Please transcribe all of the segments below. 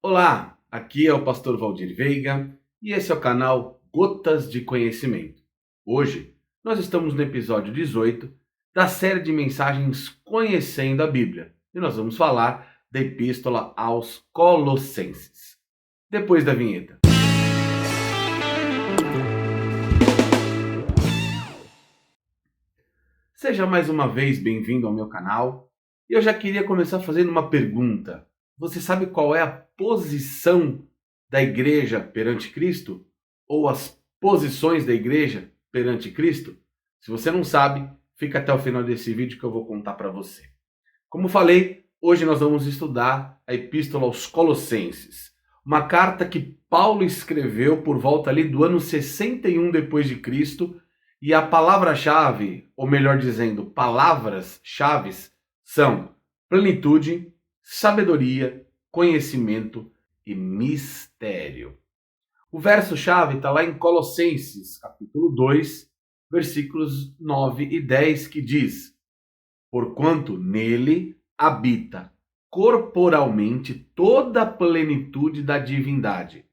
Olá, aqui é o pastor Valdir Veiga e esse é o canal Gotas de Conhecimento. Hoje nós estamos no episódio 18 da série de mensagens Conhecendo a Bíblia e nós vamos falar da Epístola aos Colossenses. Depois da vinheta. Seja mais uma vez bem-vindo ao meu canal e eu já queria começar fazendo uma pergunta. Você sabe qual é a posição da igreja perante Cristo? Ou as posições da igreja perante Cristo? Se você não sabe, fica até o final desse vídeo que eu vou contar para você. Como falei, hoje nós vamos estudar a Epístola aos Colossenses, uma carta que Paulo escreveu por volta ali do ano 61 depois de Cristo, e a palavra-chave, ou melhor dizendo, palavras-chaves são plenitude, sabedoria, conhecimento e mistério. O verso-chave está lá em Colossenses, capítulo 2, versículos 9 e 10, que diz: porquanto nele habita corporalmente toda a plenitude da divindade.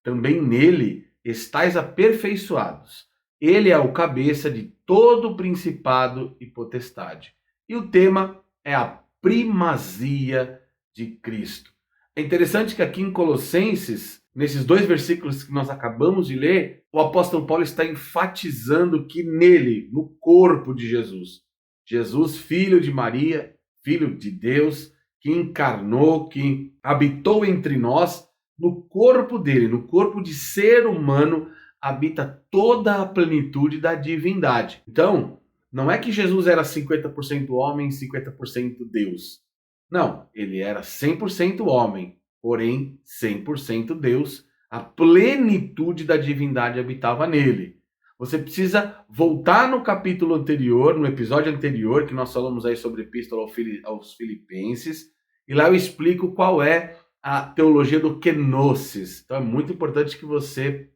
Também nele estáis aperfeiçoados. Ele é o cabeça de todo o principado e potestade. E o tema é a primazia de Cristo. É interessante que aqui em Colossenses, nesses dois versículos que nós acabamos de ler, o apóstolo Paulo está enfatizando que nele, no corpo de Jesus, filho de Maria, filho de Deus, que encarnou, que habitou entre nós, no corpo dele, no corpo de ser humano, habita toda a plenitude da divindade. Então, não é que Jesus era 50% homem e 50% Deus. Não, ele era 100% homem, porém 100% Deus. A plenitude da divindade habitava nele. Você precisa voltar no capítulo anterior, no episódio anterior, que nós falamos aí sobre a Epístola aos Filipenses, e lá eu explico qual é a teologia do kenosis. Então é muito importante que você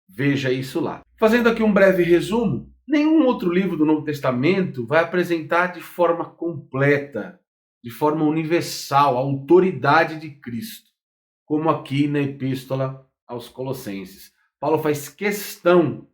veja isso lá. Fazendo aqui um breve resumo, nenhum outro livro do Novo Testamento vai apresentar de forma completa, de forma universal, a autoridade de Cristo, como aqui na Epístola aos Colossenses. Paulo faz questão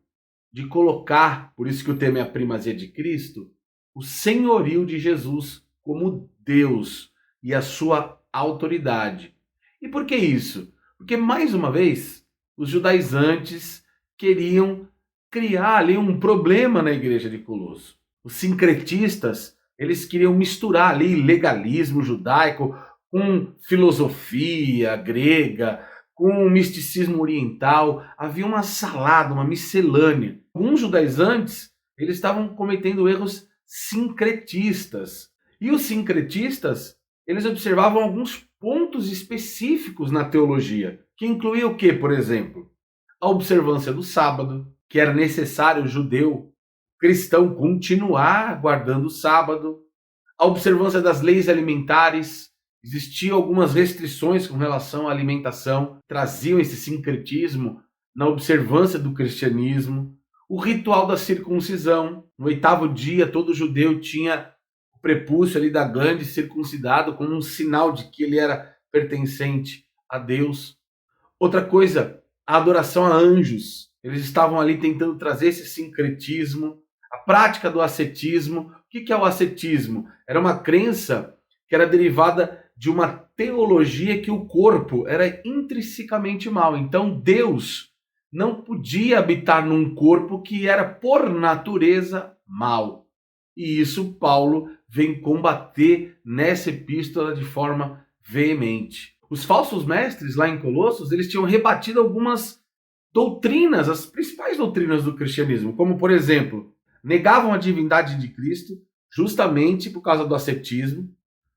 de colocar, por isso que o tema é a primazia de Cristo, o senhorio de Jesus como Deus e a sua autoridade. E por que isso? Porque, mais uma vez, os judaizantes queriam criar ali um problema na igreja de Colosso. Os sincretistas, eles queriam misturar ali legalismo judaico com filosofia grega, com o misticismo oriental. Havia uma salada, uma miscelânea. Alguns judaizantes, eles estavam cometendo erros sincretistas. E os sincretistas, eles observavam alguns pontos específicos na teologia, que incluía o que, por exemplo? A observância do sábado, que era necessário o judeu cristão continuar guardando o sábado, a observância das leis alimentares. Existiam algumas restrições com relação à alimentação, traziam esse sincretismo na observância do cristianismo. O ritual da circuncisão, no 8º dia, todo judeu tinha o prepúcio ali da glande circuncidado como um sinal de que ele era pertencente a Deus. Outra coisa, a adoração a anjos. Eles estavam ali tentando trazer esse sincretismo, a prática do ascetismo. O que é o ascetismo? Era uma crença que era derivada de uma teologia que o corpo era intrinsecamente mal. Então Deus não podia habitar num corpo que era por natureza mal. E isso Paulo vem combater nessa epístola de forma veemente. Os falsos mestres lá em Colossos, eles tinham rebatido algumas doutrinas, as principais doutrinas do cristianismo, como por exemplo, negavam a divindade de Cristo justamente por causa do ascetismo,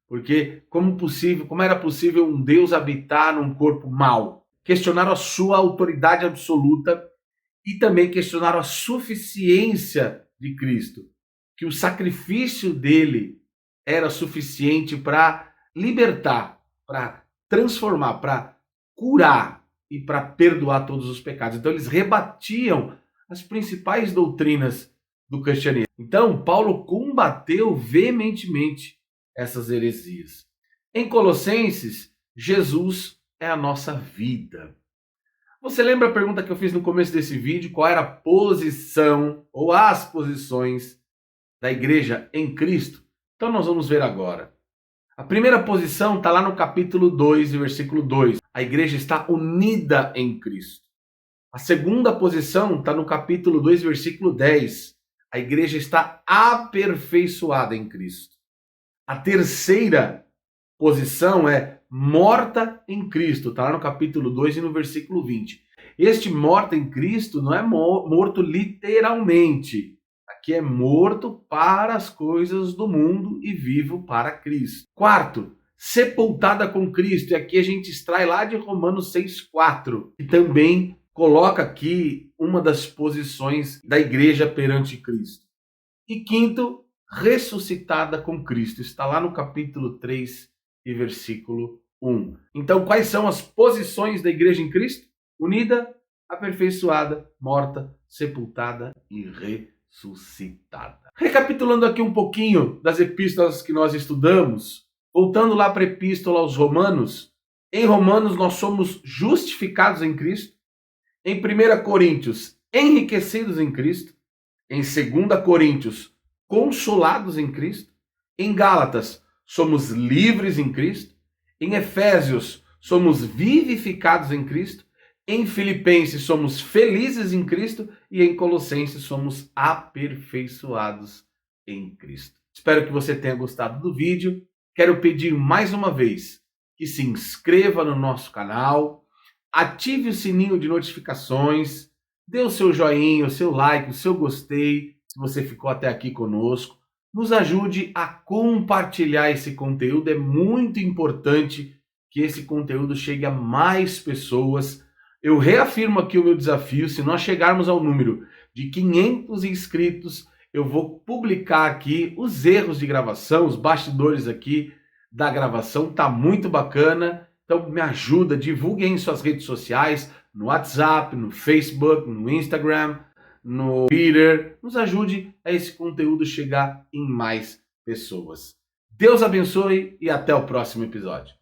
porque como era possível um Deus habitar num corpo mau? Questionaram a sua autoridade absoluta e também questionaram a suficiência de Cristo, que o sacrifício dele era suficiente para libertar, para transformar, para curar e para perdoar todos os pecados. Então eles rebatiam as principais doutrinas do cristianismo. Então Paulo combateu veementemente essas heresias. Em Colossenses, Jesus é a nossa vida. Você lembra a pergunta que eu fiz no começo desse vídeo? Qual era a posição ou as posições da igreja em Cristo? Então nós vamos ver agora. A primeira posição está lá no capítulo 2, versículo 2. A igreja está unida em Cristo. A segunda posição está no capítulo 2, versículo 10. A igreja está aperfeiçoada em Cristo. A terceira posição é morta em Cristo. Está lá no capítulo 2 e no versículo 20. Este morto em Cristo não é morto literalmente. Aqui é morto para as coisas do mundo e vivo para Cristo. Quarto, sepultada com Cristo. E aqui a gente extrai lá de Romanos 6,4. E também coloca aqui uma das posições da igreja perante Cristo. E quinto, ressuscitada com Cristo. Está lá no capítulo 3 e versículo 1. Então, quais são as posições da igreja em Cristo? Unida, aperfeiçoada, morta, sepultada e ressuscitada. Recapitulando aqui um pouquinho das epístolas que nós estudamos, voltando lá para a epístola aos Romanos, em Romanos nós somos justificados em Cristo, em 1 Coríntios, enriquecidos em Cristo, em 2 Coríntios, consolados em Cristo, em Gálatas, somos livres em Cristo, em Efésios, somos vivificados em Cristo, em Filipenses, somos felizes em Cristo e em Colossenses, somos aperfeiçoados em Cristo. Espero que você tenha gostado do vídeo. Quero pedir mais uma vez que se inscreva no nosso canal, ative o sininho de notificações, dê o seu joinha, o seu like, o seu gostei, se você ficou até aqui conosco. Nos ajude a compartilhar esse conteúdo, é muito importante que esse conteúdo chegue a mais pessoas. Eu reafirmo aqui o meu desafio, se nós chegarmos ao número de 500 inscritos, eu vou publicar aqui os erros de gravação, os bastidores aqui da gravação, tá muito bacana. Então me ajuda, divulgue em suas redes sociais, no WhatsApp, no Facebook, no Instagram, no Twitter. Nos ajude a esse conteúdo chegar em mais pessoas. Deus abençoe e até o próximo episódio.